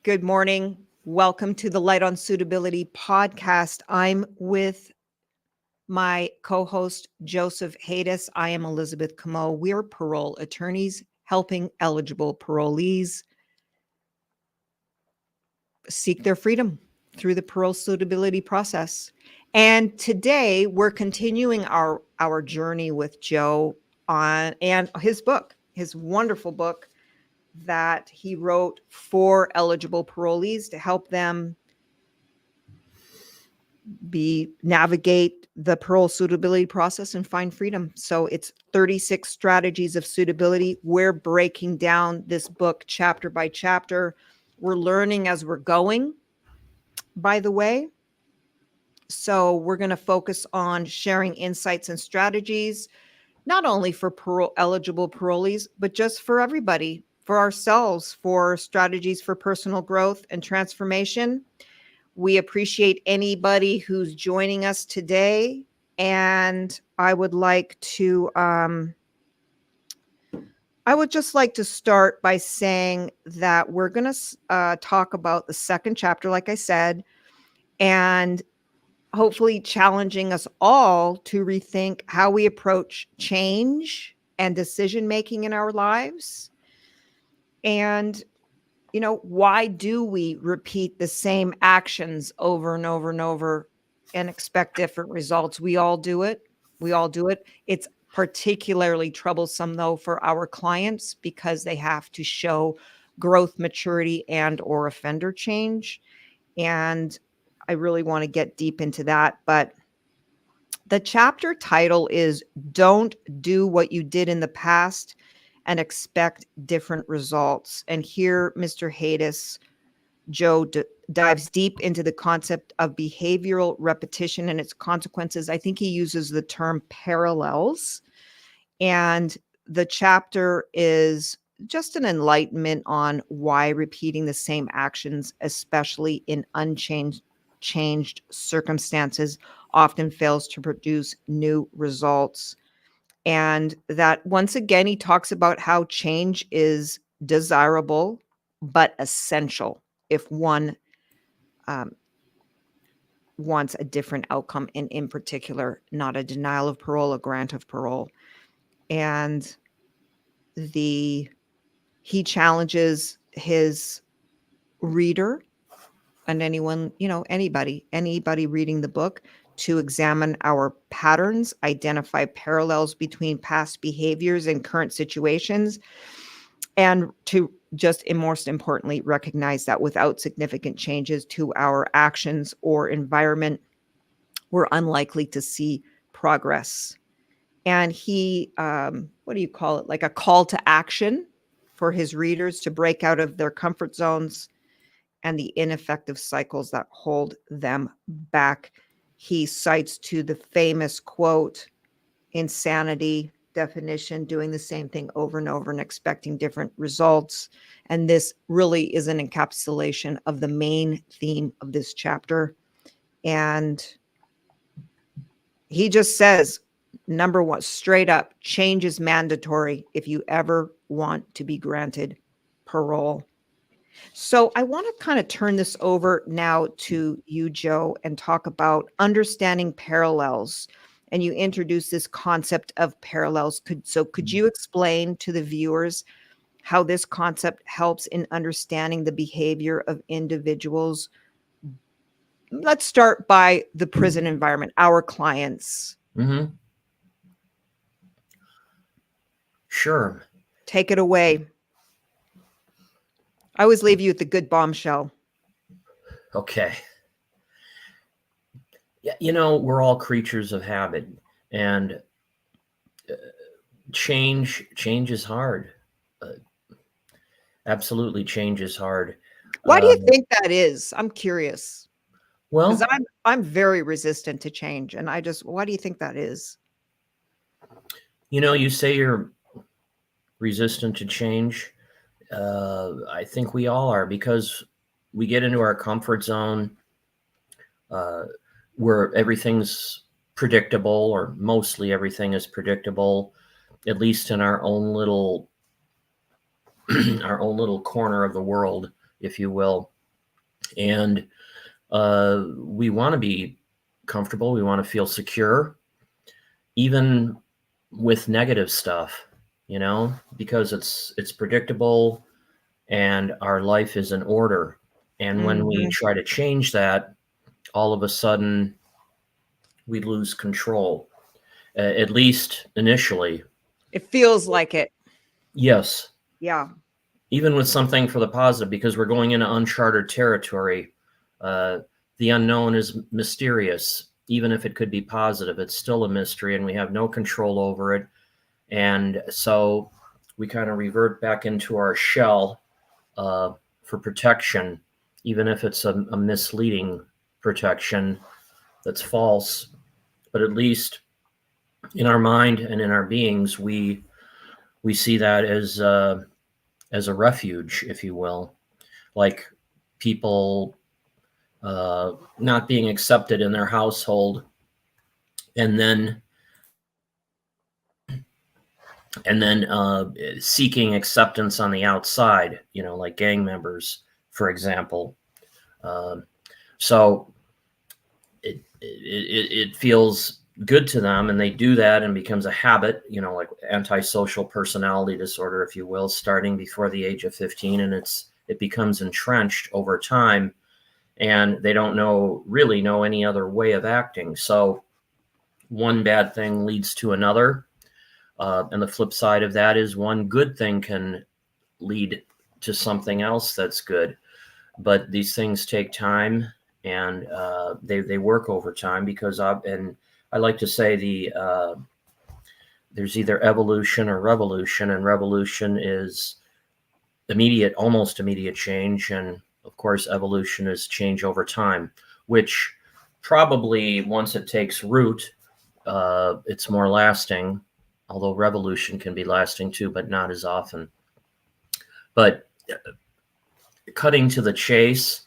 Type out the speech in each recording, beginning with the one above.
Good morning. Welcome to the Light on Suitability podcast. I'm with my co-host, Joseph Haytas. I am Elizabeth Camo. We're parole attorneys helping eligible parolees seek their freedom through the parole suitability process. And today we're continuing our journey with Joe on and his book, his wonderful book that he wrote for eligible parolees to help them navigate the parole suitability process and find freedom. So it's 36 strategies of suitability. We're breaking down this book chapter by chapter. We're learning as we're going, by the way. So we're going to focus on sharing insights and strategies, not only for eligible parolees, but just for everybody, for ourselves, for strategies for personal growth and transformation. We appreciate anybody who's joining us today. And I would just like to start by saying that we're going to talk about the second chapter, like I said, and hopefully challenging us all to rethink how we approach change and decision making in our lives. And why do we repeat the same actions over and over and over and expect different results? We all do it. It's particularly troublesome, though, for our clients because they have to show growth, maturity, and or offender change. And I really want to get deep into that. But the chapter title is Don't Do What You Did in the Past and Expect Different Results. And here, Mr. Haytas, Joe dives deep into the concept of behavioral repetition and its consequences. I think he uses the term parallels. And the chapter is just an enlightenment on why repeating the same actions, especially in changed circumstances, often fails to produce new results. And that once again, he talks about how change is desirable, but essential if one wants a different outcome, and in particular, not a denial of parole, a grant of parole. And he challenges his reader and anyone, anybody reading the book to examine our patterns, identify parallels between past behaviors and current situations, and to just, and most importantly, recognize that without significant changes to our actions or environment, we're unlikely to see progress. And he, what do you call it? Like a call to action for his readers to break out of their comfort zones and the ineffective cycles that hold them back. He cites to the famous quote, insanity definition, doing the same thing over and over and expecting different results. And this really is an encapsulation of the main theme of this chapter. And he just says, number one, straight up, change is mandatory if you ever want to be granted parole. So I want to kind of turn this over now to you, Joe, and talk about understanding parallels. And you introduced this concept of parallels. Could you explain to the viewers how this concept helps in understanding the behavior of individuals? Let's start by the prison environment, our clients. Mm-hmm. Sure. Take it away. I always leave you with the good bombshell. Okay. Yeah, we're all creatures of habit, and change is hard. Absolutely, change is hard. Why do you think that is? I'm curious. Well, because I'm very resistant to change, and why do you think that is? You say you're resistant to change. I think we all are, because we get into our comfort zone where everything's predictable, or mostly everything is predictable, at least in our own little corner of the world. if you will. And we want to be comfortable. We want to feel secure, even with negative stuff, because it's predictable and our life is in order. And when we Mhm. try to change that, all of a sudden we lose control, at least initially. It feels like it. Yes, Yeah. even with something for the positive, because we're going into uncharted territory. Uh, the unknown is mysterious. Even if it could be positive, it's still a mystery and we have no control over it. And so we kind of revert back into our shell for protection, even if it's a misleading protection that's false. But at least in our mind and in our beings, we see that as a refuge, if you will, like people not being accepted in their household, and then seeking acceptance on the outside, like gang members, for example. Um, so it feels good to them, and they do that and becomes a habit, like antisocial personality disorder, if you will, starting before the age of 15, and it becomes entrenched over time, and they don't really know any other way of acting. So one bad thing leads to another. And the flip side of that is one good thing can lead to something else that's good. But these things take time, and they work over time, because I like to say there's either evolution or revolution, and revolution is immediate, almost immediate change, and of course evolution is change over time, which probably once it takes root, it's more lasting, although revolution can be lasting too, but not as often. But cutting to the chase,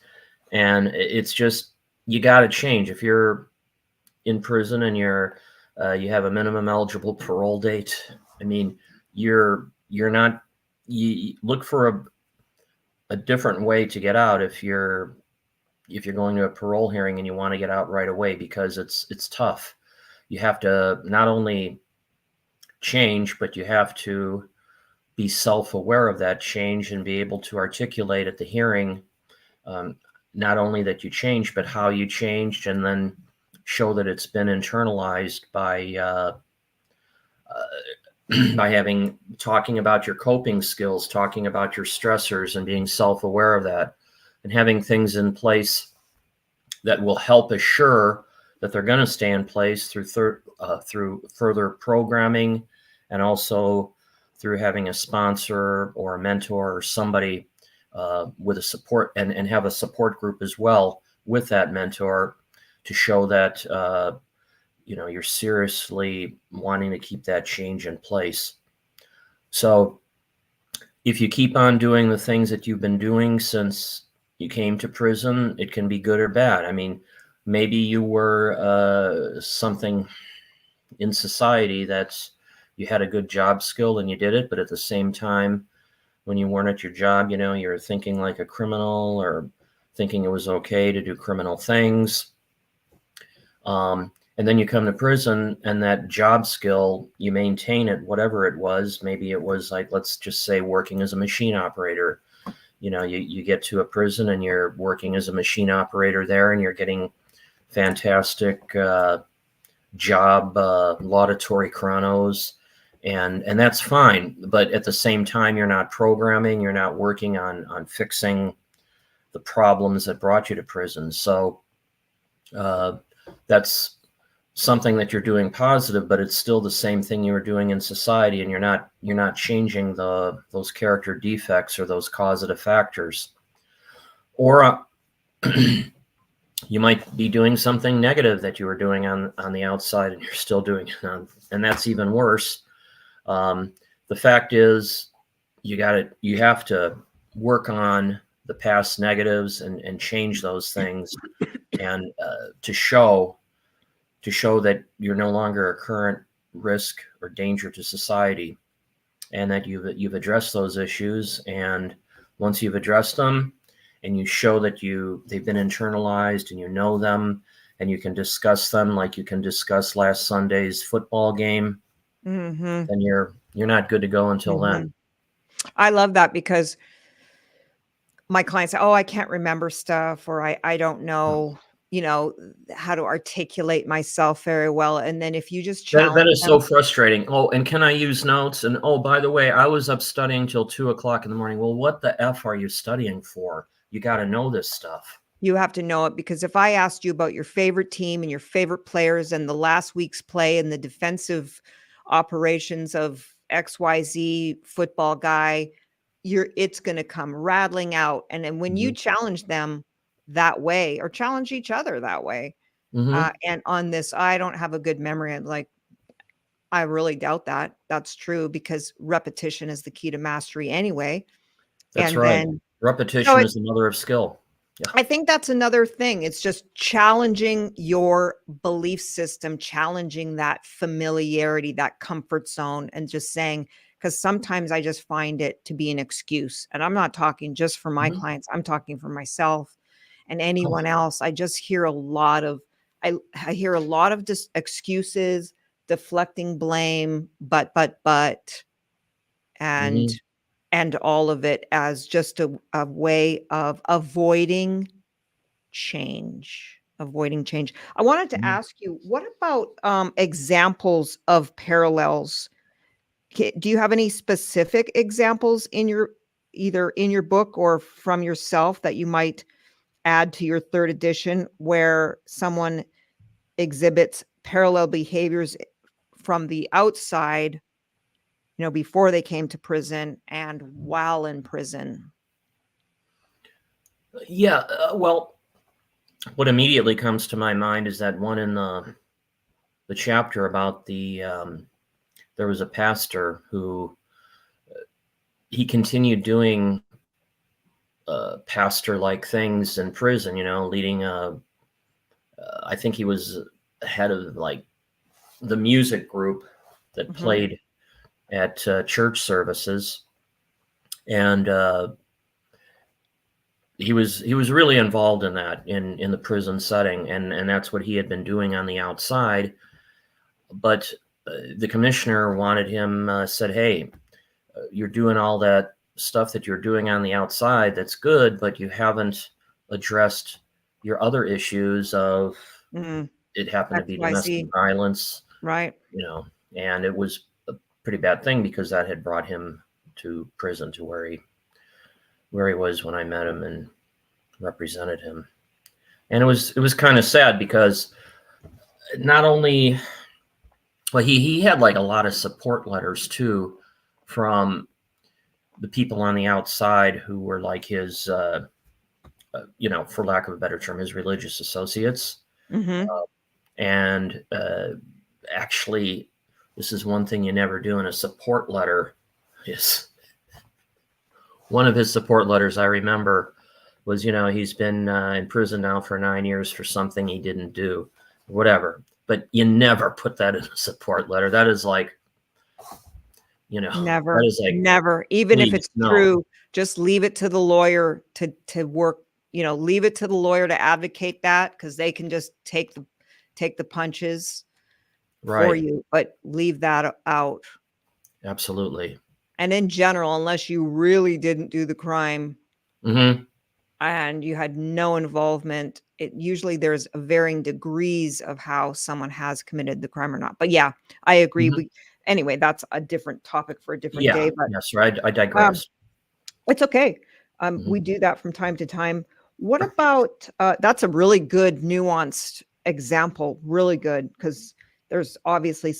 and it's just, you got to change. If you're in prison and you have a minimum eligible parole date, I mean, you're not, you look for a different way to get out if you're going to a parole hearing and you want to get out right away, because it's tough. You have to not only change, but you have to be self-aware of that change and be able to articulate at the hearing, um, not only that you changed, but how you changed, and then show that it's been internalized by by talking about your coping skills, talking about your stressors, and being self-aware of that, and having things in place that will help assure that they're going to stay in place through further programming, and also through having a sponsor or a mentor or somebody with a support, and have a support group as well with that mentor, to show that you're seriously wanting to keep that change in place. So if you keep on doing the things that you've been doing since you came to prison, it can be good or bad. I mean, maybe you were something in society that's, you had a good job skill and you did it, but at the same time, when you weren't at your job, you're thinking like a criminal, or thinking it was okay to do criminal things. And then you come to prison, and that job skill, you maintain it, whatever it was. Maybe it was like, let's just say, working as a machine operator. You get to a prison and you're working as a machine operator there, and you're getting fantastic job laudatory chronos, and that's fine. But at the same time, you're not programming, you're not working on fixing the problems that brought you to prison. So that's something that you're doing positive, but it's still the same thing you were doing in society, and you're not changing those character defects or those causative factors. Or you might be doing something negative that you were doing on the outside, and you're still doing it and that's even worse. The fact is, you have to work on the past negatives and change those things, and to show that you're no longer a current risk or danger to society, and that you've addressed those issues. And once you've addressed them, and you show that they've been internalized and you know them and you can discuss them like you can discuss last Sunday's football game, Mhm. then you're not good to go until then. Mhm. I love that because my clients say, "Oh, I can't remember stuff," or I don't know, how to articulate myself very well." And then if you just That challenge is so them, frustrating. Oh, and can I use notes? And oh, by the way, I was up studying till 2 o'clock in the morning. Well, what the F are you studying for? You got to know this stuff. you have to know it because if I asked you about your favorite team and your favorite players and the last week's play and the defensive operations of XYZ football guy, it's going to come rattling out. And then when you Hmm. challenge them that way or challenge each other that way, Hmm. and on this, I don't have a good memory. I'm like, I really doubt that that's true because repetition is the key to mastery anyway. That's And right. then, so Repetition is the mother of skill. Yeah. I think that's another thing. It's just challenging your belief system, challenging that familiarity, that comfort zone, and just saying, because sometimes I just find it to be an excuse. And I'm not talking just for my Hmm. clients, I'm talking for myself and anyone Oh. else. I just hear a lot of, I hear a lot of excuses, deflecting blame, but, and, Hmm. and all of it as just a way of avoiding change. I wanted to Hmm. ask you, what about examples of parallels? Do you have any specific examples in either in your book or from yourself that you might add to your third edition where someone exhibits parallel behaviors from the outside, before they came to prison and while in prison? Yeah. Well, what immediately comes to my mind is that one in the chapter about there was a pastor who he continued doing pastor-like things in prison. Leading I think he was head of like the music group that Mhm. played at church services, and he was really involved in that in the prison setting, and that's what he had been doing on the outside. But the commissioner wanted him said, "Hey, you're doing all that stuff that you're doing on the outside. That's good, but you haven't addressed your other issues of Mm, it happened to be domestic XYZ, violence, right? you know, and it was a pretty bad thing because that had brought him to prison to where he was when I met him and represented him. And it was kind of sad because not only well he had like a lot of support letters too from the people on the outside who were like his for lack of a better term, his religious associates. Mhm. And actually, this is one thing you never do in a support letter. Is one of his support letters I remember was, he's been in prison now for 9 years for something he didn't do, whatever. But you never put that in a support letter. That is like, that Never, is like, never. Even if please it's no. true, just leave it to the lawyer to work, leave it to the lawyer to advocate that because they can just take the punches for Right. you, but leave that out. Absolutely. And in general, unless you really didn't do the crime Hmm. and you had no involvement, usually there's varying degrees of how someone has committed the crime or not. But yeah, I agree. Hmm. Anyway, that's a different topic for a different Yeah. day. But Yes. Right. I um, digress. it's okay. Hmm. We do that from time to time. What about that's a really good nuanced example, really good because there's obviously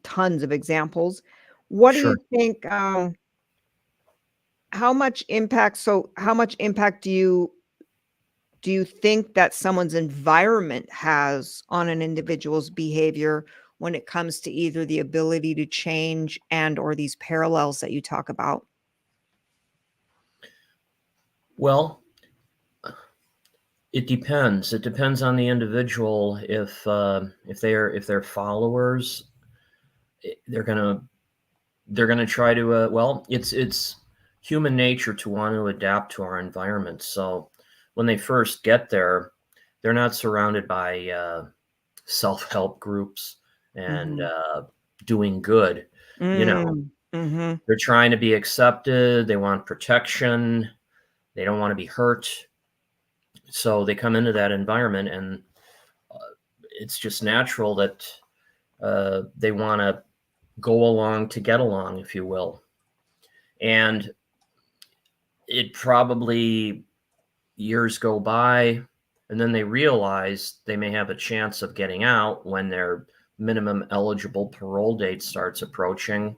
tons of examples. What do you Sure. think? How much impact do you think that someone's environment has on an individual's behavior when it comes to either the ability to change and or these parallels that you talk about? Well, it depends. It depends on the individual. If they're followers, they're gonna try to. Well, it's human nature to want to adapt to our environment. So when they first get there, they're not surrounded by self-help groups and Mhm. doing good. You know, Mm. Mhm. they're trying to be accepted. They want protection. They don't want to be hurt. So they come into that environment, and uh, it's just natural that they want to go along to get along, if you will. And it probably years go by, and then they realize they may have a chance of getting out when their minimum eligible parole date starts approaching.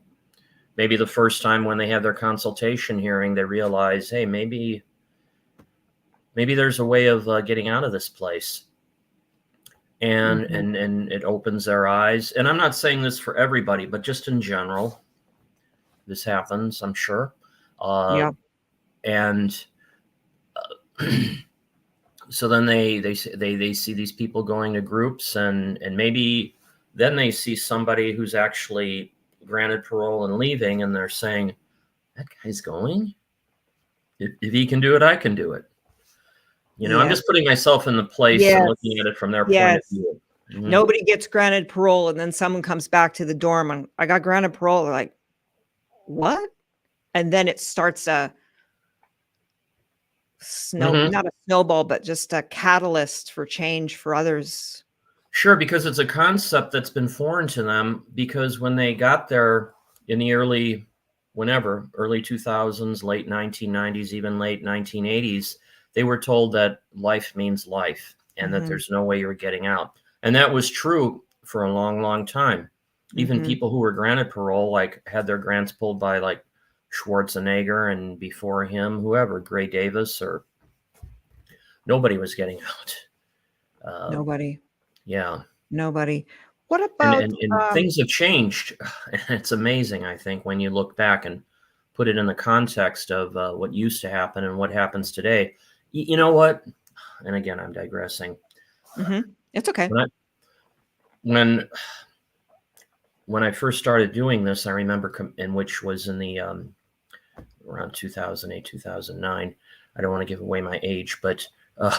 Maybe the first time when they have their consultation hearing, they realize, hey, maybe there's a way of getting out of this place. And, Mhm. and it opens their eyes. And I'm not saying this for everybody, but just in general, this happens, I'm sure. Uh, Yeah. and so then they see these people going to groups, and maybe then they see somebody who's actually granted parole and leaving, and they're saying, that guy's going. If he can do it, I can do it. I'm Yes. just putting myself in the place and looking Yes. at it from their point of Yes. view. Mhm. Nobody gets granted parole, and then someone comes back to the dorm and, "I got granted parole." They're like, "What?" And then it starts a Mhm. not a snowball, but just a catalyst for change for others. Sure, because it's a concept that's been foreign to them, because when they got there in the early 2000s, late 1990s, even late 1980s, they were told that life means life and that Mhm. there's no way you're getting out. And that was true for a long, long time. Even Mhm. people who were granted parole, like, had their grants pulled by, like, Schwarzenegger, and before him, whoever, Gray Davis, or nobody was getting out. Um, Nobody. yeah. Nobody. What And about, and and things have changed. It's amazing, I think, when you look back and put it in the context of what used to happen and what happens today. You know what? And again, I'm digressing. mhm. It's okay. When I when when I first started doing this, I remember, in which was in the around 2008, 2009. I don't want to give away my age, but uh,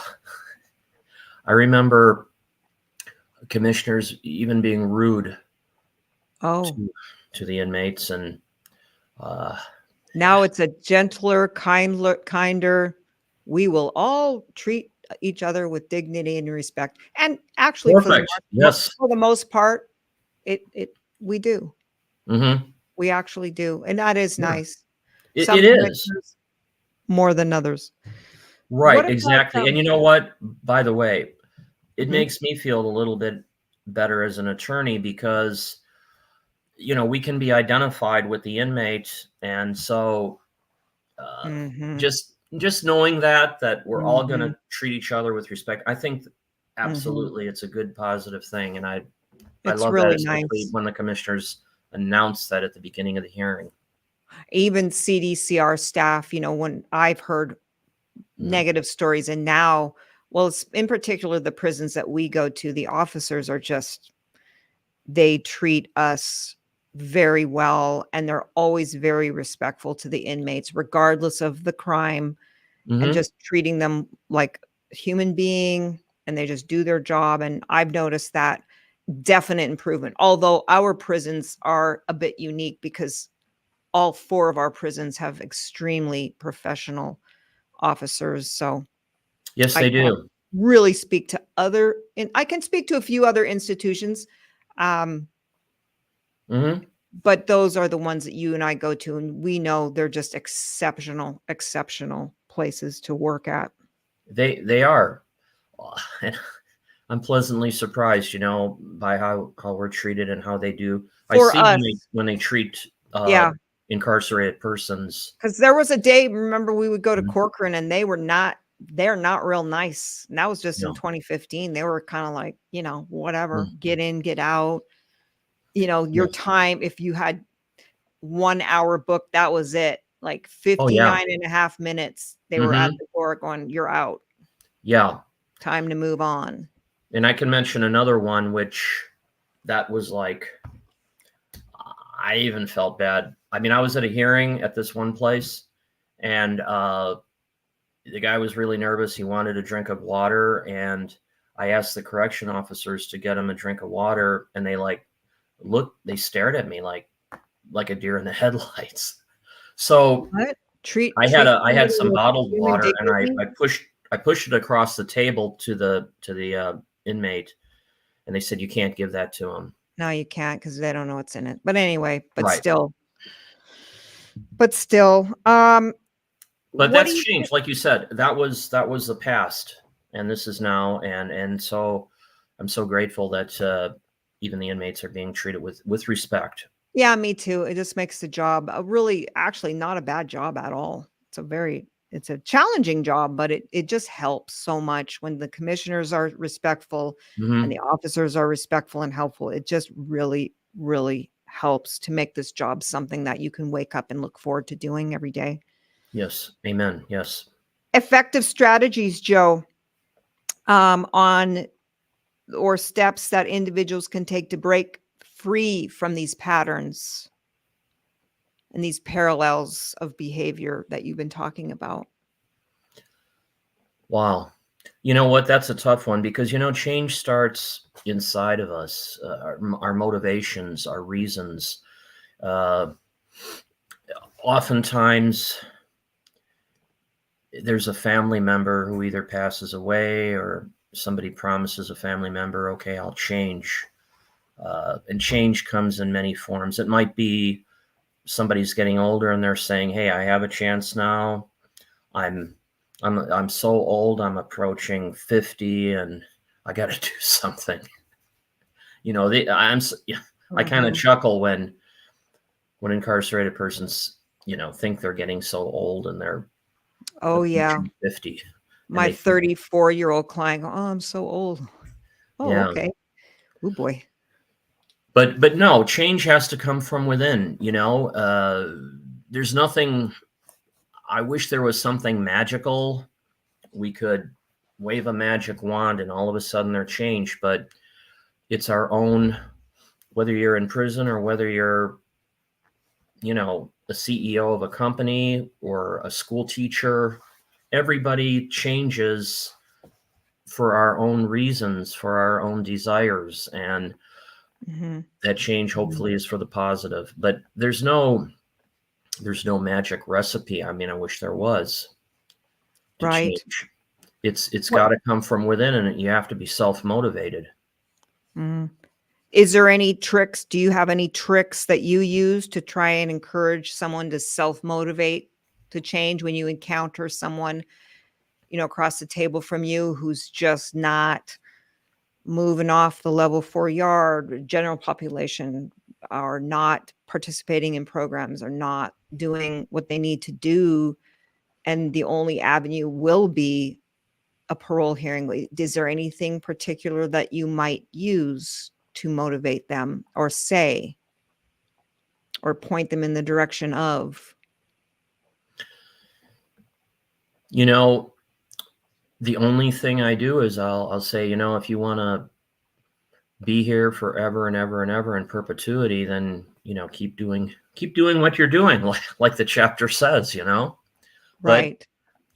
I remember commissioners even being rude Oh, to the inmates, and uh, yeah, now it's a gentler, kinder, we will all treat each other with dignity and respect. And actually, perfect. Yes. for the most part, it we do. Hmm. We actually do, and that is Yeah. nice. It Some is. commissioners more than others. What Right, about, exactly, and you know what? By the way, it mhm, makes me feel a little bit better as an attorney, because, we can be identified with the inmate, and so, uh, mhm, just knowing that we're all mhm, gonna treat each other with respect, I think mhm. absolutely it's a good positive thing, and I It's love that, really especially nice. when the commissioners announce that at the beginning of the hearing. Even CDCR staff, when I've heard Mhm. negative stories, and now, well, it's in particular the prisons that we go to, the officers are just, they treat us very well, and they're always very respectful to the inmates regardless of the crime, and Mhm. just treating them like a human being, and they just do their job. And I've noticed that definite improvement, although our prisons are a bit unique because all 4 of our prisons have extremely professional officers. So Yes, I they can't do. really speak to other, and I can speak to a few other institutions, um, Mhm. but those are the ones that you and I go to, and we know they're just exceptional, exceptional places to work at. They are. And I'm pleasantly surprised, by how we're treated and how they do. I For see us, when they treat yeah, incarcerated persons. because there was a day, remember, we would go to Mhm. Corcoran, and they're not real nice, and that was just in No. 2015. They were kinda like, whatever, Mm. get in, get out, your Yes. time, if you had 1 hour book, that was it. Like Oh, yeah. 59 and a half minutes, they were at Mhm. the door going, "You're out. Yeah. Time to move on." And I can mention another one, which that was like, I even felt bad. I mean, I was at a hearing at this one place, And the guy was really nervous. He wanted a drink of water, and I asked the correction officers to get him a drink of water, and they stared at me like a deer in the headlights. So What? Treat I somebody had some with bottled human water, and dignity? I pushed it across the table to the inmate, and they said you can't give that to him. No, you can't because they don't know what's in it. But anyway, Right. but still, But what do that's you think? changed, like you said. That was the past, and this is now, and so I'm so grateful that even the inmates are being treated with respect. Yeah, me too. It just makes the job a really actually not a bad job at all. It's a challenging job, but it just helps so much when the commissioners are respectful and Hmm. the officers are respectful and helpful. It just really, really helps to make this job something that you can wake up and look forward to doing every day. Yes, amen. Yes. Effective strategies, Joe, on or steps that individuals can take to break free from these patterns and these parallels of behavior that you've been talking about. Wow. You know what? That's a tough one because change starts inside of us. Our motivations, our reasons. Uh, Oftentimes, there's a family member who either passes away or somebody promises a family member, okay, I'll change. And change comes in many forms. It might be somebody's getting older and they're saying, hey, I have a chance now. I'm I'm so old. I'm approaching 50, and I got to do something. Yeah, I kind of Mhm. chuckle when incarcerated persons, think they're getting so old and they're Oh, yeah. approaching 50, and My they think, 34-year-old client, "Oh, I'm so old." "Oh, yeah. okay." Oh, boy. But no, change has to come from within. There's nothing. I wish there was something magical. We could wave a magic wand and all of a sudden they're changed, but it's our own, whether you're in prison or whether you're, a CEO of a company or a school teacher, everybody changes for our own reasons, for our own desires. And Mhm. that change Mhm. hopefully is for the positive. But there's no magic recipe. I mean, I wish there was to Right. change. It's What got to come from within, and you have to be self-motivated. Mhm. Is there any tricks do you have any tricks that you use to try and encourage someone to self-motivate to change when you encounter someone, across the table from you who's just not moving off the level 4 yard, general population are not participating in programs, are not doing what they need to do, and the only avenue will be a parole hearing. Is there anything particular that you might use to motivate them or say or point them in the direction of? You know, the only thing I do is I'll say, if you want to be here forever and ever and ever in perpetuity, then keep doing what you're doing, like the chapter says. But Right.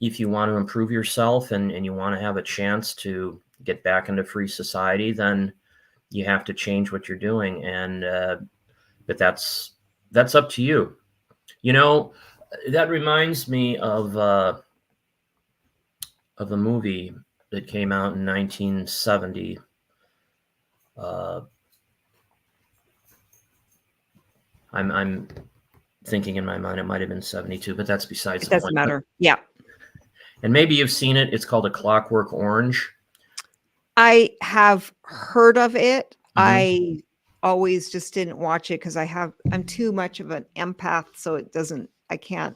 if you want to improve yourself and you want to have a chance to get back into free society, then you have to change what you're doing. And but that's up to you. You know, that reminds me of a movie that came out in 1970. Uh, I'm thinking in my mind it might have been 72, but that's besides It the doesn't point. matter. Yeah. And maybe you've seen it. It's called A Clockwork Orange. I have heard of it. Hmm. I always just didn't watch it because I'm too much of an empath, so I can't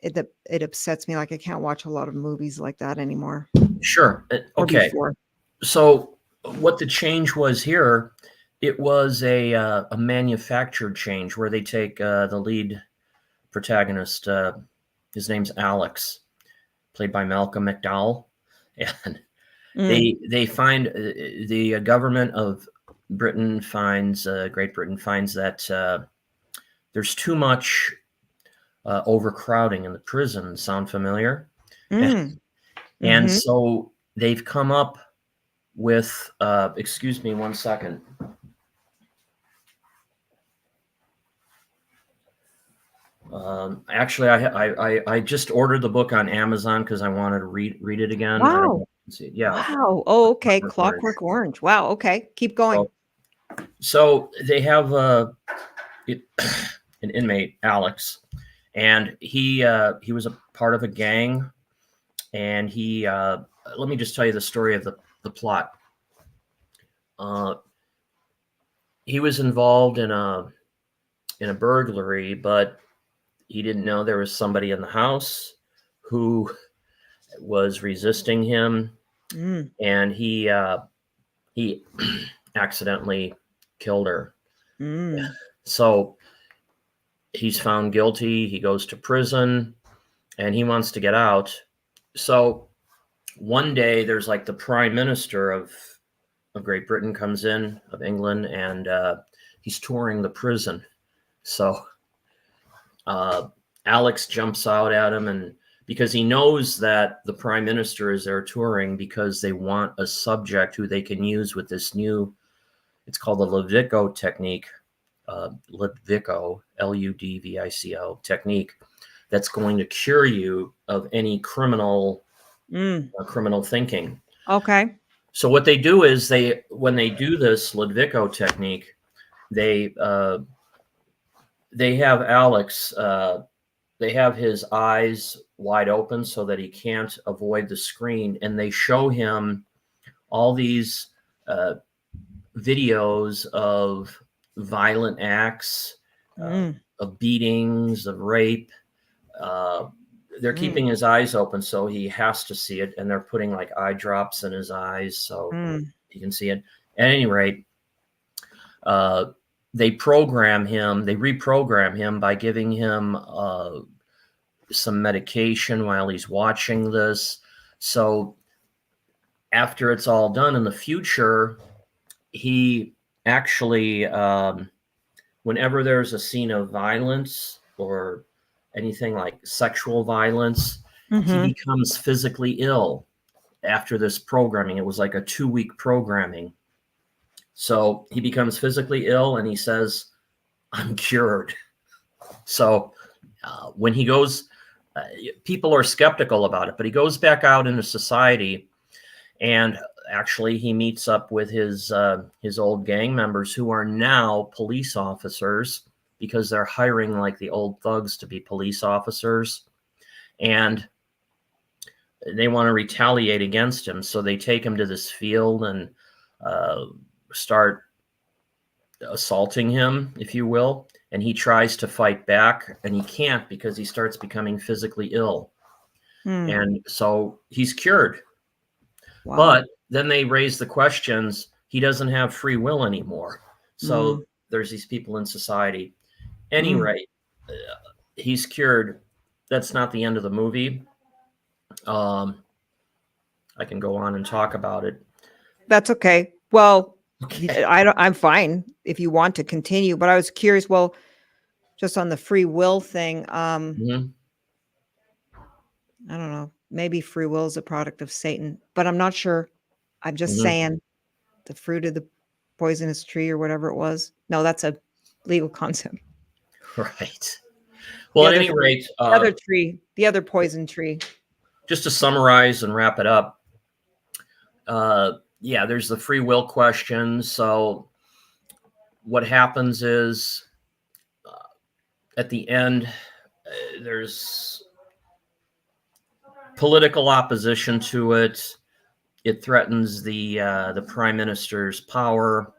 it upsets me, like, I can't watch a lot of movies like that anymore Sure. or Okay. before. So what the change was here, it was a manufactured change where they take the lead protagonist. His name's Alex, played by Malcolm McDowell, and Mm, they find the government of Great Britain finds that there's too much overcrowding in the prison. Sound familiar? Mm. And Mhm. so they've come up with, excuse me one second. Actually, I just ordered the book on Amazon because I wanted to read it again. I don't know Wow. if you can see it. Yeah, Wow. Oh, okay. Clockwork Orange. Clockwork Orange. Wow. Okay. Keep going. So they have an inmate, Alex, and he was a part of a gang, and he let me just tell you the story of the plot. Uh, he was involved in a burglary, but he didn't know there was somebody in the house who was resisting him, Mm. and he accidentally killed her. Mm. So he's found guilty. He goes to prison, and he wants to get out. So one day, there's like the prime minister of Great Britain comes in, of England, and he's touring the prison. So uh, Alex jumps out at him, and because he knows that the prime minister is there touring because they want a subject who they can use with this new, it's called the Ludvico technique, Ludvico, Ludvico technique, that's going to cure you of any criminal Mm. criminal thinking. Okay. So what they do is when they do this Ludvico technique, they they have Alex, they have his eyes wide open so that he can't avoid the screen, and they show him all these uh, videos of violent acts, uh, Mm. of beatings, of rape. Uh, they're Mm. keeping his eyes open so he has to see it, and they're putting like eye drops in his eyes so Mm. he can see it. At any rate, uh, they reprogram him by giving him some medication while he's watching this. So after it's all done in the future, he actually, whenever there's a scene of violence or anything like sexual violence, he Mhm. becomes physically ill after this programming. It was like a 2-week programming. So he becomes physically ill and he says, I'm cured. So when he goes, uh, people are skeptical about it, but he goes back out into society, and actually he meets up with his old gang members who are now police officers because they're hiring like the old thugs to be police officers, and they want to retaliate against him. So they take him to this field and uh, start assaulting him, if you will. And he tries to fight back, and he can't because he starts becoming physically ill. Mm. And so he's cured. Wow. But then they raise the questions, he doesn't have free will anymore. Mm. So there's these people in society. Any Mm. rate, he's cured. That's not the end of the movie. Um, I can go on and talk about it. That's okay. Well, Okay. I'm fine if you want to continue, but I was curious, well, just on the free will thing, Mhm. I don't know, maybe free will is a product of Satan, but I'm not sure. I'm just Mhm. saying the fruit of the poisonous tree or whatever it was. No, that's a legal concept. Right. The Well, at other any fruit, rate, the other tree, the other poison tree. just to summarize and wrap it up, yeah, there's the free will question. So what happens is at the end, there's political opposition to it. It threatens the prime minister's power.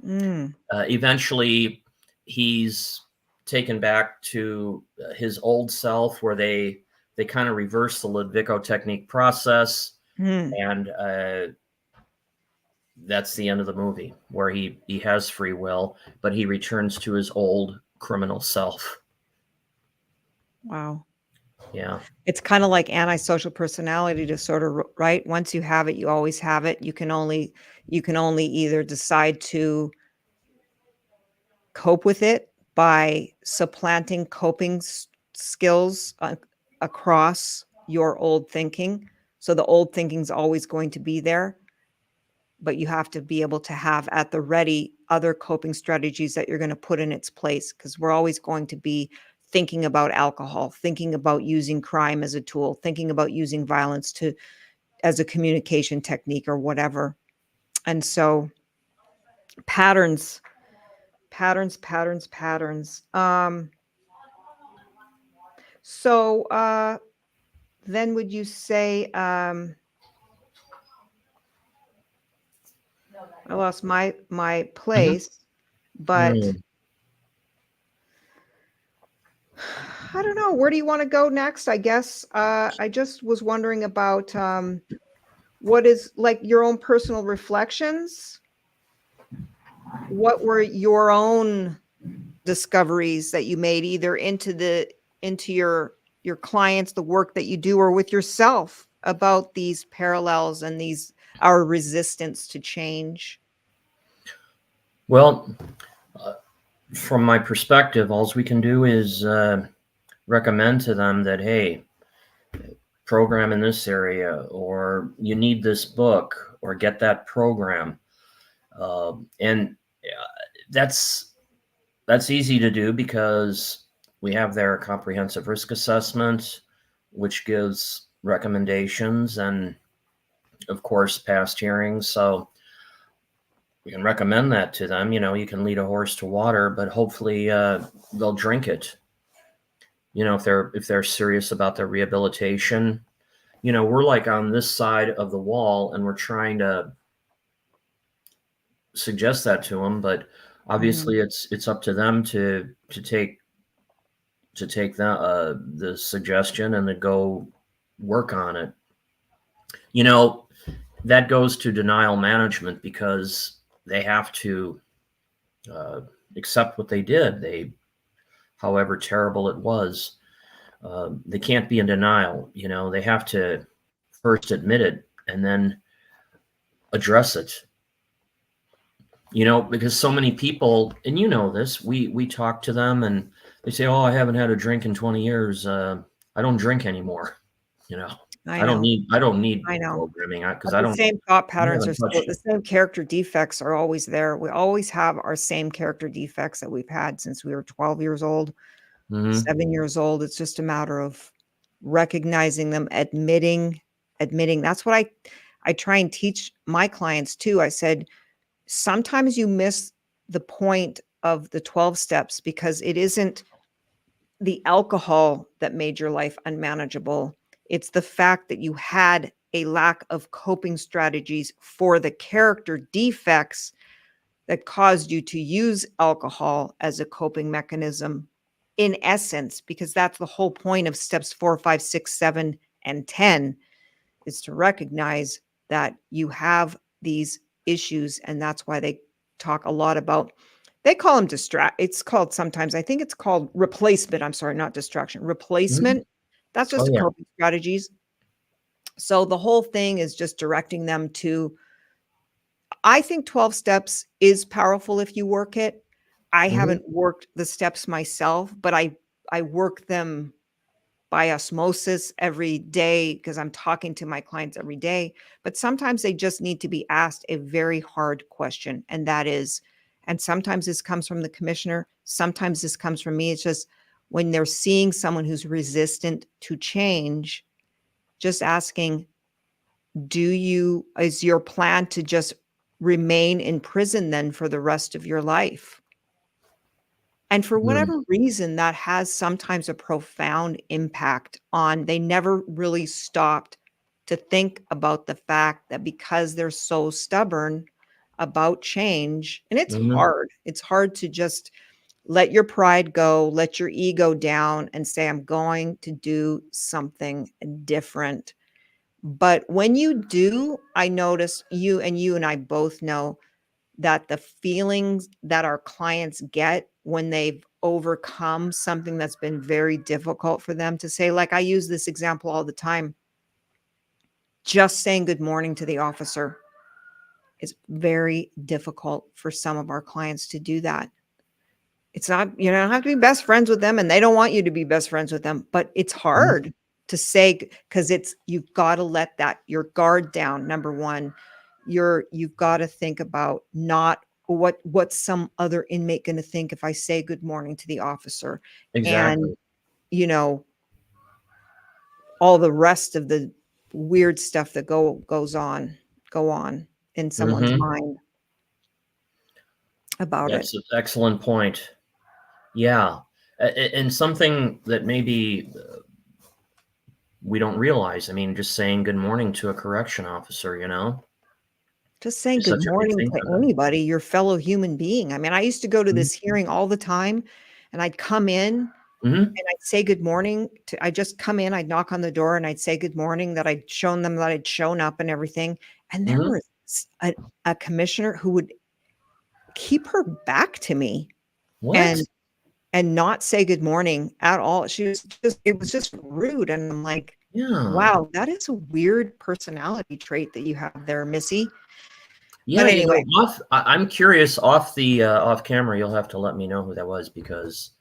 Mm. Eventually, he's taken back to his old self, where they kind of reverse the Ludvico technique process, Mm. and that's the end of the movie, where he has free will, but he returns to his old criminal self. Wow. Yeah. It's kinda like antisocial personality disorder, right? Once you have it, you always have it. You can only either decide to cope with it by supplanting coping skills across your old thinking. So the old thinking is always going to be there, but you have to be able to have at the ready other coping strategies that you're going to put in its place, because we're always going to be thinking about alcohol, thinking about using crime as a tool, thinking about using violence as a communication technique or whatever. And so patterns, patterns, patterns, patterns. So then would you say, I lost my Mhm. place, but Mm. I don't know. Where do you want to go next? I guess I just was wondering about what is like your own personal reflections. What were your own discoveries that you made either into your clients, the work that you do, or with yourself about these parallels and these our resistance to change? Well, from my perspective, all we can do is recommend to them that, hey, program in this area, or you need this book, or get that program. And that's that's easy to do because we have their comprehensive risk assessment, which gives recommendations and, of course, past hearings. So you can recommend that to them. You can lead a horse to water, but hopefully they'll drink it. If they're serious about their rehabilitation. We're like on this side of the wall, and we're trying to suggest that to them, but Mhm. obviously it's up to them to take the suggestion and to go work on it. You know, that goes to denial management because they have to uh, accept what they did. However terrible it was, they can't be in denial. They have to first admit it and then address it. Because so many people, and this, we talk to them and they say, "Oh, I haven't had a drink in 20 years. I don't drink anymore." You know, I I don't know. need I don't need I know. programming because But the same thought I patterns are haven't still touched the it. same character defects are always there. We always have our same character defects that we've had since we were 12 years old, Hmm. 7 years old. It's just a matter of recognizing them, admitting. That's what I try and teach my clients too. I said, sometimes you miss the point of the 12 steps because it isn't the alcohol that made your life unmanageable. It's the fact that you had a lack of coping strategies for the character defects that caused you to use alcohol as a coping mechanism, in essence, because that's the whole point of steps 4, 5, 6, 7, and 10 is to recognize that you have these issues. And that's why they talk a lot about, they call them it's called sometimes, I think it's called replacement. I'm sorry, not distraction, Hmm. replacement. That's Oh just a yeah. coping strategies. So the whole thing is just directing them to, I think 12 steps is powerful if you work it. I Hmm. haven't worked the steps myself, but I work them by osmosis every day because I'm talking to my clients every day. But sometimes they just need to be asked a very hard question. And that is, and sometimes this comes from the commissioner, sometimes this comes from me. It's just when they're seeing someone who's resistant to change, just asking, is your plan to just remain in prison then for the rest of your life? And for Mm. whatever reason, that has sometimes a profound impact on they never really stopped to think about the fact that because they're so stubborn about change, and Hmm. it's hard to just let your pride go, let your ego down and say, I'm going to do something different. But when you do, I notice you and I both know that the feelings that our clients get when they've overcome something that's been very difficult for them to say, like I use this example all the time, just saying good morning to the officer is very difficult for some of our clients to do that. It's not, you don't have to be best friends with them, and they don't want you to be best friends with them, but it's Mhm. hard to say, because you've got to let that your guard down. Number one, you've got to think about not what's some other inmate going to think if I say good morning to the officer, and Exactly. you know all the rest of the weird stuff that go on in someone's Mhm. mind about it. That's an excellent point. Yeah. And something that maybe we don't realize. I mean, just saying good morning to a correction officer, Just saying is good such a big morning thing to for them. anybody, your fellow human being. I mean, I used to go to Mhm. this hearing all the time, and I'd come in and Mhm. I'd say good morning to I'd just come in, I'd knock on the door, and I'd say good morning, that I'd shown them that I'd shown up and everything, and there Mhm. was a commissioner who would keep her back to me What? and not say good morning at all. She was just it was just rude, and I'm like, Yeah. "Wow, that is a weird personality trait that you have there, Missy." But Yeah, anyway, I'm curious, off the off camera, you'll have to let me know who that was, because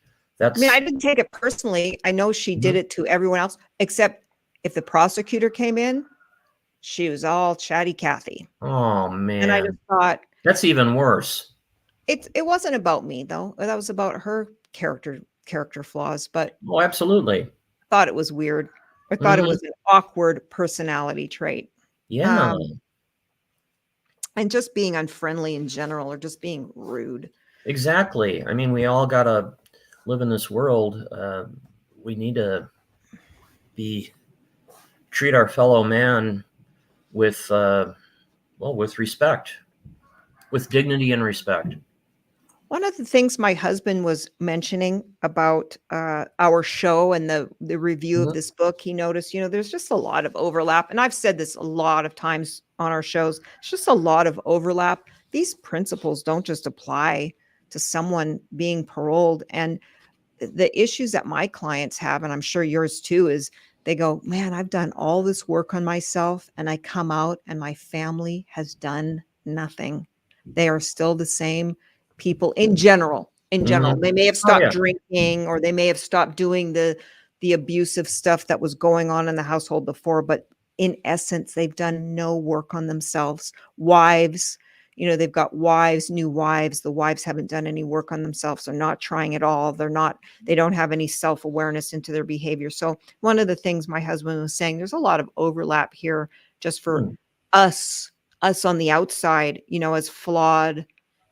I mean, I that's didn't take it personally. I know she did Mhm. it to everyone else, except if the prosecutor came in, she was all chatty Cathy. Oh, And I just man. thought, That's even worse. it wasn't about me though. That was about her character flaws, but Oh, absolutely. I thought it was weird. I thought it Mhm. was an awkward personality trait. Yeah, Um, and just being unfriendly in general, or just being rude. exactly. I mean, we all gotta live in this world. We need to be treat our fellow man with, well, with respect, with dignity and respect. One of the things my husband was mentioning about our show and the review of Mhm. this book, he noticed, there's just a lot of overlap. And I've said this a lot of times on our shows. It's just a lot of overlap. These principles don't just apply to someone being paroled. And the issues that my clients have, and I'm sure yours too, is they go, man, I've done all this work on myself, and I come out and my family has done nothing. They are still the same people in general. In general, Mhm. they may have Oh, stopped yeah. drinking, or they may have stopped doing the abusive stuff that was going on in the household before, but in essence, they've done no work on themselves. Wives, they've got wives, new wives. The wives haven't done any work on themselves. They're not trying at all. They don't have any self-awareness into their behavior. So one of the things my husband was saying, there's a lot of overlap here just for Mm. us, us on the outside, as flawed,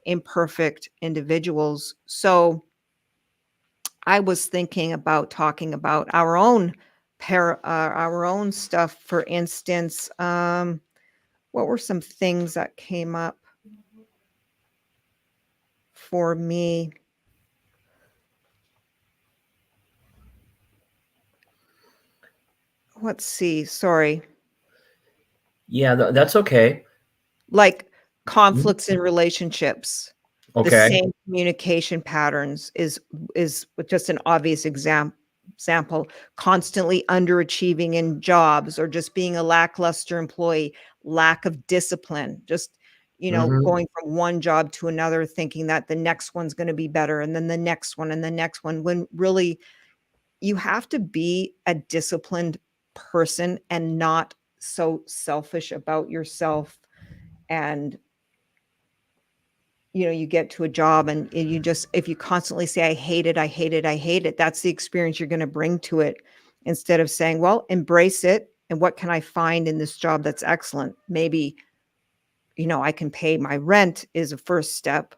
imperfect individuals. So I was thinking about talking about our own stuff. For instance, what were some things that came up for me? Let's see, sorry. Yeah, that's okay. Like Mhm. conflicts in relationships, the Okay. same communication patterns is just an obvious example. Constantly underachieving in jobs, or just being a lackluster employee, lack of discipline, just, Mhm. going from one job to another, thinking that the next one's gonna be better, and then the next one, and the next one, when really you have to be a disciplined person and not so selfish about yourself. And you get to a job, and you just if you constantly say, I hate it, I hate it, I hate it, that's the experience you're going to bring to it, instead of saying, well, embrace it, and what can I find in this job that's excellent? Maybe, I can pay my rent, is a first step.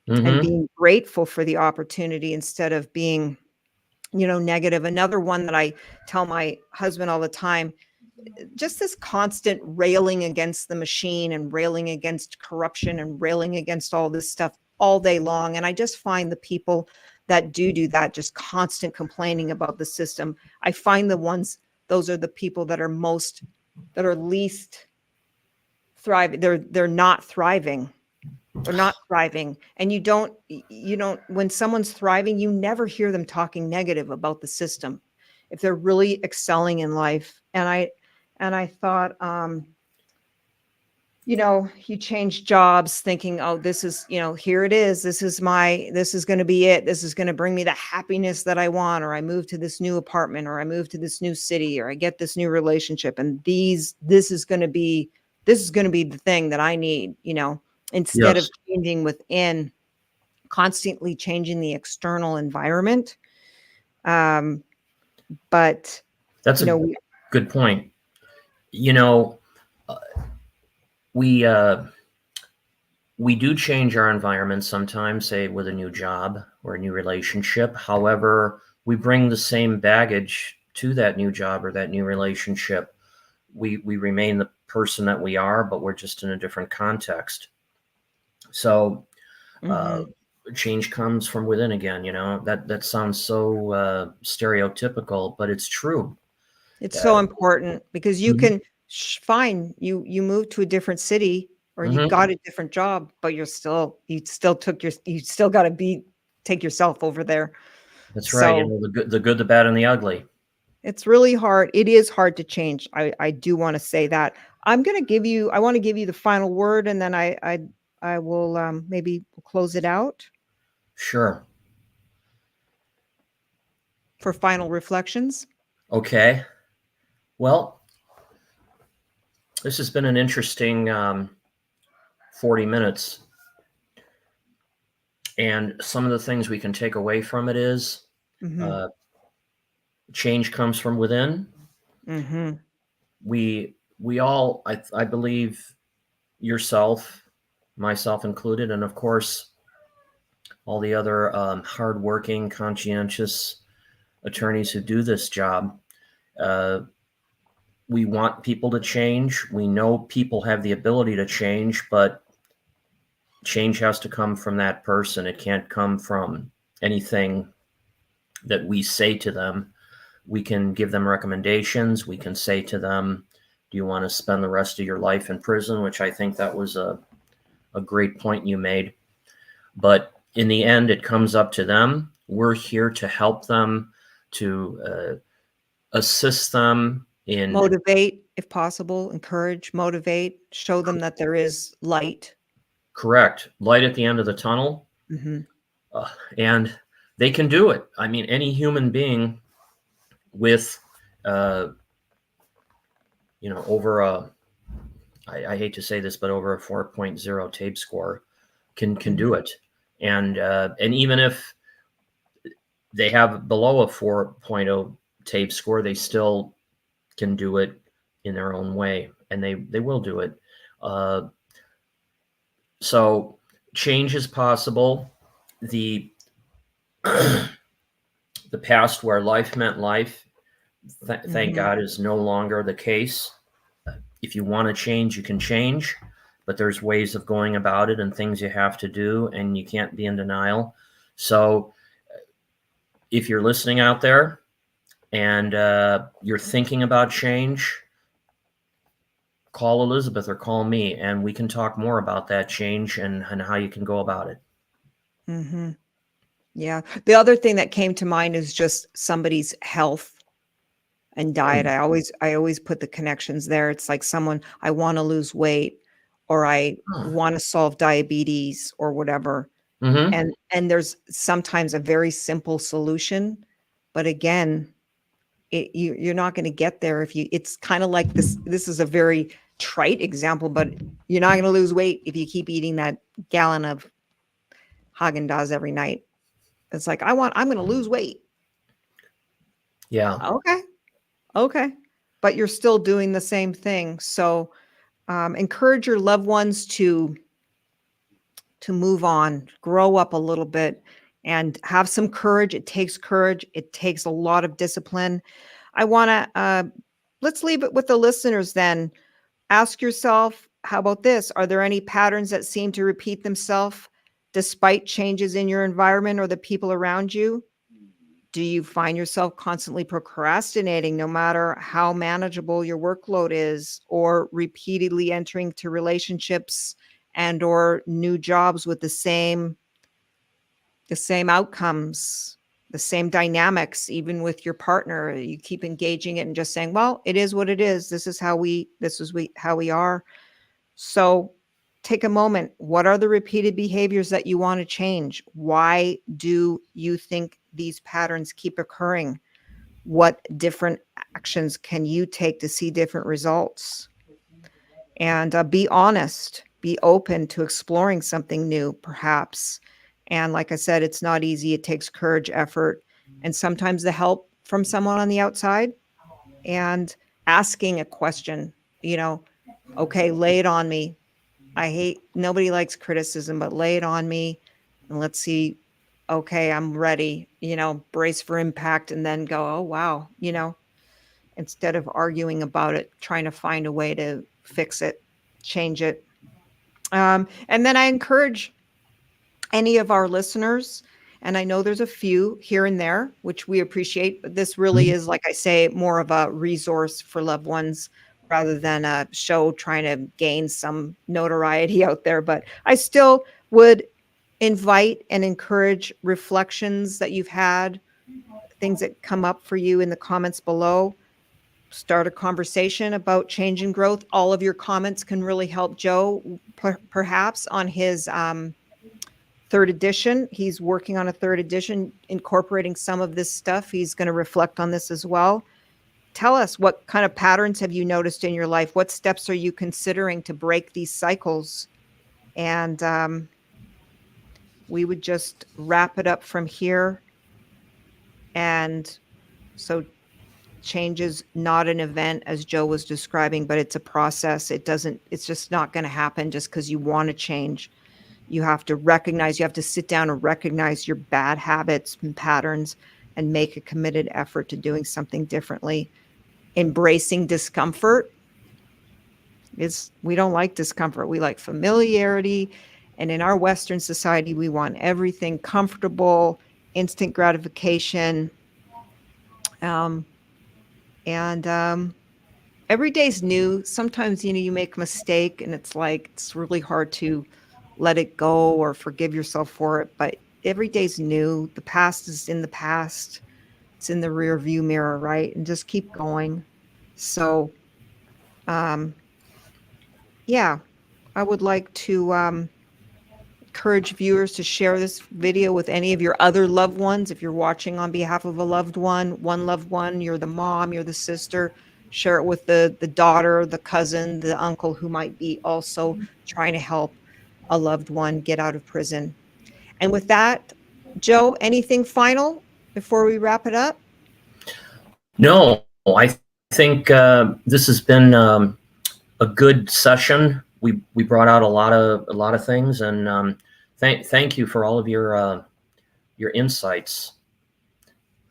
And Mhm. being grateful for the opportunity, instead of being, negative. Another one that I tell my husband all the time, just this constant railing against the machine, and railing against corruption, and railing against all this stuff all day long. And I just find the people that do that, just constant complaining about the system, I find those are the people that are least thriving. They're not thriving. They're not thriving. And you don't, when someone's thriving, you never hear them talking negative about the system if they're really excelling in life. And I thought, you change jobs thinking, oh, this is, here it is. This is going to be it. This is going to bring me the happiness that I want, or I move to this new apartment, or I move to this new city, or I get this new relationship. And this is going to be the thing that I need, instead of Yes, changing within, constantly changing the external environment. Um, but, that's a we, good point. You know, uh, we we do change our environment sometimes, say with a new job or a new relationship. However, we bring the same baggage to that new job or that new relationship. We remain the person that we are, but we're just in a different context. So uh, mhm. change comes from within again. That sounds so stereotypical, but it's true. It's so Uh, important because you mhm, can fine, you move to a different city or you mhm. got a different job, but you still got to take yourself over there. That's right. So The good, the bad, and the ugly. it's really hard. It is hard to change. I do want to say that. I want to give you the final word, and then I will, maybe we'll close it out Sure. for final reflections. Okay. Well, this has been an interesting 40 minutes. And some of the things we can take away from it is Mhm. uh, change comes from within. Mhm. We all, I believe, yourself, myself included, and of course, all the other hardworking, conscientious attorneys who do this job. Uh, we want people to change. We know people have the ability to change, but change has to come from that person. It can't come from anything that we say to them. We can give them recommendations. We can say to them, do you want to spend the rest of your life in prison? Which I think that was a great point you made. But in the end, it comes up to them. We're here to help them, to assist them in Motivate, if possible, encourage, motivate, show them that there is light. correct light at the end of the tunnel. Mhm. Uh, and they can do it. I mean, any human being with, uh, over I hate to say this, but over a 4.0 tape score can do Mhm. it. And even if they have below a 4.0 tape score, they still can do it in their own way, and they will do it. Uh, so change is possible. The the past where life meant life, thank Mhm. God, is no longer the case. If you want to change, you can change, but there's ways of going about it and things you have to do, and you can't be in denial. So if you're listening out there and you're thinking about change, call Elizabeth or call me, and we can talk more about that change and how you can go about it. Mhm. Yeah. The other thing that came to mind is just somebody's health and diet. I always put the connections there. It's like someone, I want to lose weight, or I want to solve diabetes or whatever. Mm-hmm. And there's sometimes a very simple solution, but again, you're not going to get there if it's kind of like this is a very trite example, but you're not going to lose weight if you keep eating that gallon of Haagen-Dazs every night. It's like, I'm going to lose weight. Yeah. Okay. Okay. But you're still doing the same thing. So, encourage your loved ones to move on, grow up a little bit, and have some courage. It takes courage. It takes a lot of discipline. I want to, let's leave it with the listeners then. Ask yourself, how about this? Are there any patterns that seem to repeat themselves despite changes in your environment or the people around you? Do you find yourself constantly procrastinating no matter how manageable your workload is, or repeatedly entering to relationships and or new jobs with the same outcomes, the same dynamics, even with your partner? You keep engaging it and just saying, well, it is what it is. This is how we are. So take a moment. What are the repeated behaviors that you want to change? Why do you think these patterns keep occurring? What different actions can you take to see different results? And be honest, be open to exploring something new, perhaps. And like I said, it's not easy. It takes courage, effort, and sometimes the help from someone on the outside and asking a question, you know, okay, lay it on me. Nobody likes criticism, but lay it on me and let's see. Okay, I'm ready, brace for impact and then go, oh, wow, instead of arguing about it, trying to find a way to fix it, change it. And then I encourage any of our listeners, and I know there's a few here and there, which we appreciate, but this really is, like I say, more of a resource for loved ones rather than a show trying to gain some notoriety out there. But I still would invite and encourage reflections that you've had, things that come up for you in the comments below. Start a conversation about change and growth. All of your comments can really help Joe, perhaps on his third edition. He's working on a third edition, incorporating some of this stuff. He's going to reflect on this as well. Tell us, what kind of patterns have you noticed in your life? What steps are you considering to break these cycles? And we would just wrap it up from here. And so change is not an event, as Joe was describing, but it's a process. It's just not going to happen just because you want to change. You have to sit down and recognize your bad habits and patterns and make a committed effort to doing something differently. Embracing discomfort we don't like discomfort. We like familiarity. And in our Western society, we want everything comfortable, instant gratification. And every day's new. Sometimes, you make a mistake and it's really hard to let it go or forgive yourself for it. But every day's new. The past is in the past. It's in the rear view mirror, right? And just keep going. So, yeah, I would like to encourage viewers to share this video with any of your other loved ones. If you're watching on behalf of a loved one, you're the mom, you're the sister, share it with the daughter, the cousin, the uncle who might be also trying to help a loved one get out of prison. And with that, Joe, anything final before we wrap it up? No, I think this has been a good session. We brought out a lot of things, and thank you for all of your insights.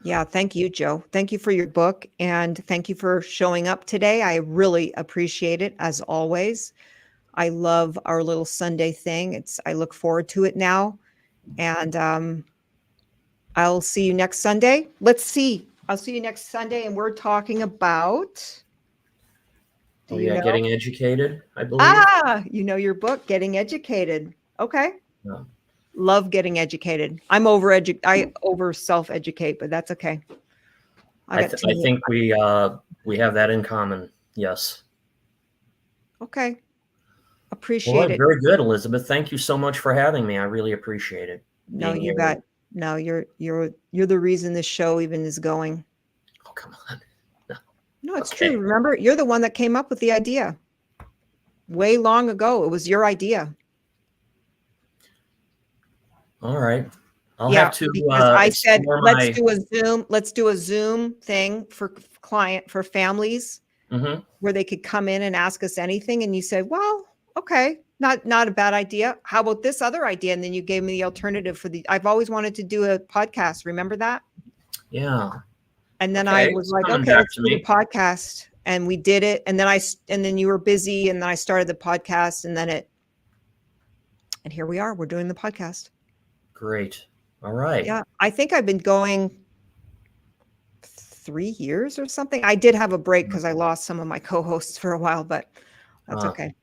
Yeah, thank you, Joe. Thank you for your book, and thank you for showing up today. I really appreciate it, as always. I love our little Sunday thing. I look forward to it now, and I'll see you next Sunday. I'll see you next Sunday, and we're talking about. Getting educated, I believe. You know your book, Getting Educated. Okay. Yeah. Love getting educated. I over self-educate, but that's okay. I think we have that in common. Yes. Okay. Appreciate it. Very good, Elizabeth. Thank you so much for having me. I really appreciate it. No, you bet. No, you're the reason this show even is going. Oh, come on. No, it's true. Remember, you're the one that came up with the idea. Way long ago, it was your idea. All right. I'll have to. Because I said, let's do a Zoom thing for families where they could come in and ask us anything. And you said, well, okay, not a bad idea. How about this other idea? And then you gave me the alternative I've always wanted to do a podcast. Remember that? Yeah. And then I was like, okay, let's do the podcast. And we did it. And then you were busy. And then I started the podcast and here we are. We're doing the podcast. Great. All right. Yeah. I think I've been going 3 years or something. I did have a break because I lost some of my co-hosts for a while, but that's okay.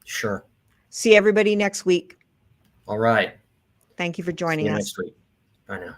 Sure. See everybody next week. All right. Thank you for joining us. See you next week. Bye now.